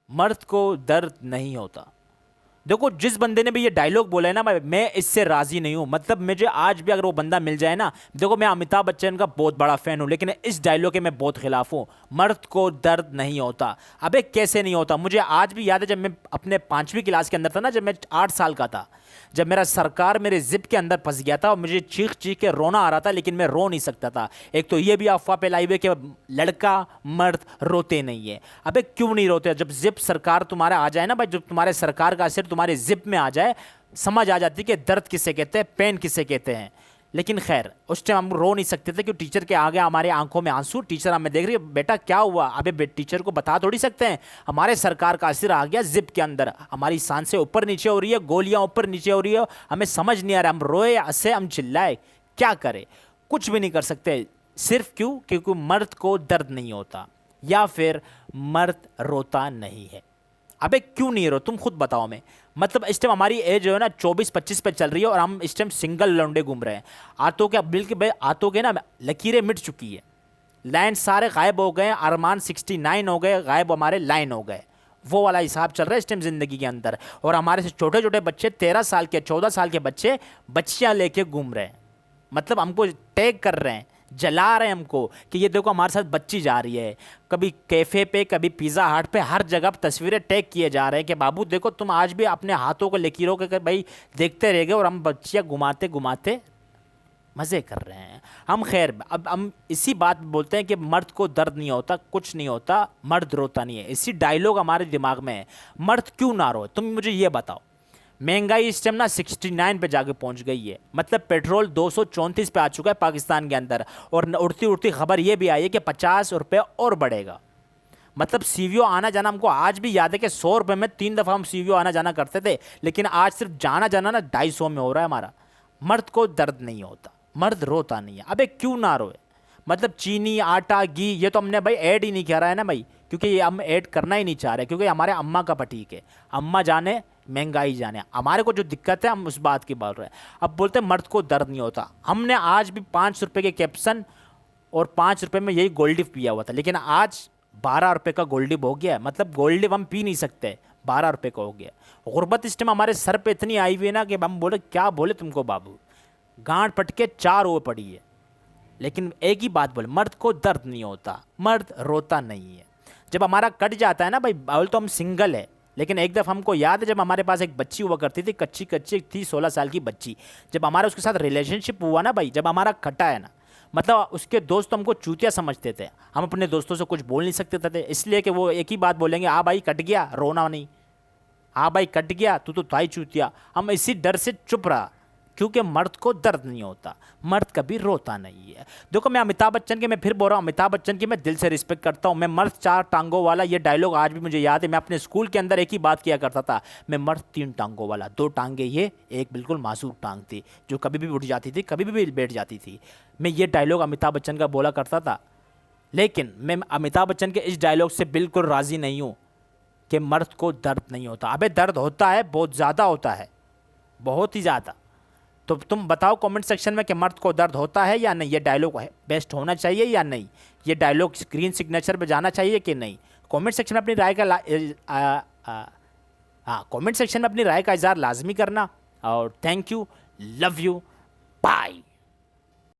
मर्द को दर्द नहीं होता। देखो जिस बंदे ने भी ये डायलॉग बोला है ना भाई, मैं इससे राजी नहीं हूं। मतलब मुझे आज भी अगर वो बंदा मिल जाए ना, देखो मैं अमिताभ बच्चन का बहुत बड़ा फैन हूं, लेकिन इस डायलॉग के मैं बहुत खिलाफ हूं। मर्द को दर्द नहीं होता। अबे कैसे नहीं होता? मुझे आज भी याद है जब मैं अपने 5वीं क्लास के अंदर था ना, जब मैं 8 साल का था, जब मेरा सरकार मेरे जिप के अंदर फंस गया था और मुझे चीख चीख के रोना आ रहा था, लेकिन मैं रो नहीं सकता था। एक तो ये भी अफवाह फैलाई हुई कि लड़का मर्द रोते नहीं है। अबे क्यों नहीं रोते? जब जिप सरकार तुम्हारा आ जाए ना भाई, जब तुम्हारे सरकार का असर तुम्हारे जिप में आ जाए, समझ आ जाती कि दर्द किसे कहते हैं, पेन किसे कहते हैं। लेकिन खैर उस टाइम हम रो नहीं सकते थे, क्योंकि टीचर के आगे हमारे आंखों में आंसू, टीचर हमें देख रही है, बेटा क्या हुआ? अबे टीचर को बता थोड़ी सकते हैं, हमारे सरकार का असर आ गया जिप के अंदर, हमारी सांसें ऊपर नीचे हो रही है, गोलियां ऊपर नीचे हो रही है, हमें समझ नहीं आ रहा, हम रोए हंसे हम चिल्लाए, क्या करें? कुछ भी नहीं कर सकते। सिर्फ क्यों? क्योंकि मर्द को दर्द नहीं होता, या फिर मर्द रोता नहीं है। अबे क्यों नहीं रो? तुम खुद बताओ। मैं मतलब इस टाइम हमारी एज जो है ना 24-25 पे चल रही है, और हम इस टाइम सिंगल लौंडे घूम रहे हैं। आतों के बिल के भाई, आतों के ना लकीरें मिट चुकी है, लाइन सारे गायब हो गए, अरमान 69 हो गए गायब, हमारे लाइन हो गए। वो वाला हिसाब चल रहा है इस टाइम जिंदगी के अंदर। और हमारे से छोटे छोटे बच्चे 13 साल के 14 साल के बच्चे बच्चियां लेके घूम रहे हैं। मतलब हमको टैग कर रहे हैं, जला रहे हैं हमको कि ये देखो हमारे साथ बच्ची जा रही है। कभी कैफे पे, कभी पिज़्ज़ा हट पे, हर जगह तस्वीरें टैग किए जा रहे हैं कि बाबू देखो तुम आज भी अपने हाथों को लकीरों के भाई देखते रह गए, और हम बच्चियाँ घुमाते घुमाते मज़े कर रहे हैं हम। खैर अब हम इसी बात बोलते हैं कि मर्द को दर्द नहीं होता, कुछ नहीं होता, मर्द रोता नहीं है। इसी डायलॉग हमारे दिमाग में है। मर्द क्यों ना रोए? तुम मुझे ये बताओ। महंगाई इस टाइम ना 69 पे जाके पहुंच गई है। मतलब पेट्रोल 234 पे आ चुका है पाकिस्तान के अंदर, और उड़ती उड़ती खबर ये भी आई है कि 50 रुपये और बढ़ेगा। मतलब सीवीओ आना जाना, हमको आज भी याद है कि 100 रुपये में 3 दफ़ा हम सीवीओ आना जाना करते थे, लेकिन आज सिर्फ जाना जाना ना 250 में हो रहा है हमारा। मर्द को दर्द नहीं होता, मर्द रोता नहीं है। अबे क्यों ना रोए? मतलब चीनी, आटा, घी, ये तो हमने भाई ऐड ही नहीं किया रहा है ना भाई, क्योंकि ये हम ऐड करना ही नहीं चाह रहे, क्योंकि हमारे अम्मा का पटीक है। अम्मा जाने, महंगाई जाने, हमारे को जो दिक्कत है हम उस बात की बोल रहे हैं। अब बोलते हैं मर्द को दर्द नहीं होता। हमने आज भी 5 रुपये के कैप्सन और 5 रुपये में यही गोल्ड डिप पिया हुआ था, लेकिन आज 12 रुपये का गोल्ड डिप हो गया है। मतलब गोल्ड डिप हम पी नहीं सकते, 12 रुपये का हो गया। गुर्बत इस टाइम हमारे सर पे इतनी आई हुई है ना कि हम बोले क्या बोले तुमको बाबू, गांठ पटके 4 हो पड़ी है। लेकिन एक ही बात बोले, मर्द को दर्द नहीं होता, मर्द रोता नहीं है। जब हमारा कट जाता है ना भाई, बोल तो हम सिंगल है, लेकिन एक दफ़ा हमको याद है जब हमारे पास एक बच्ची हुआ करती थी, कच्ची कच्ची थी, 16 साल की बच्ची। जब हमारा उसके साथ रिलेशनशिप हुआ ना भाई, जब हमारा कटा है ना, मतलब उसके दोस्त हमको चूतिया समझते थे। हम अपने दोस्तों से कुछ बोल नहीं सकते थे, इसलिए कि वो एक ही बात बोलेंगे, हाँ भाई कट गया, रोना नहीं, हाँ भाई कट गया, तू तो ताई चूतिया। हम इसी डर से चुप रहा, क्योंकि मर्द को दर्द नहीं होता, मर्द कभी रोता नहीं है। देखो मैं अमिताभ बच्चन के, मैं फिर बोल रहा हूँ, अमिताभ बच्चन की मैं दिल से रिस्पेक्ट करता हूँ। मैं मर्द 4 टांगों वाला, ये डायलॉग आज भी मुझे याद है। मैं अपने स्कूल के अंदर एक ही बात किया करता था, मैं मर्द 3 टांगों वाला, 2 टांगे ये, एक बिल्कुल मासूम टांग थी जो कभी भी उठ जाती थी, कभी भी बैठ जाती थी। मैं ये डायलॉग अमिताभ बच्चन का बोला करता था। लेकिन मैं अमिताभ बच्चन के इस डायलॉग से बिल्कुल राज़ी नहीं हूँ कि मर्द को दर्द नहीं होता। अबे दर्द होता है, बहुत ज़्यादा होता है, बहुत ही ज़्यादा। तो तुम बताओ कमेंट सेक्शन में कि मर्द को दर्द होता है या नहीं, ये डायलॉग है बेस्ट होना चाहिए या नहीं, ये डायलॉग स्क्रीन सिग्नेचर पे जाना चाहिए कि नहीं। कमेंट सेक्शन में अपनी राय का कमेंट सेक्शन में अपनी राय का इज़हार लाजमी करना। और thank you, love you, bye.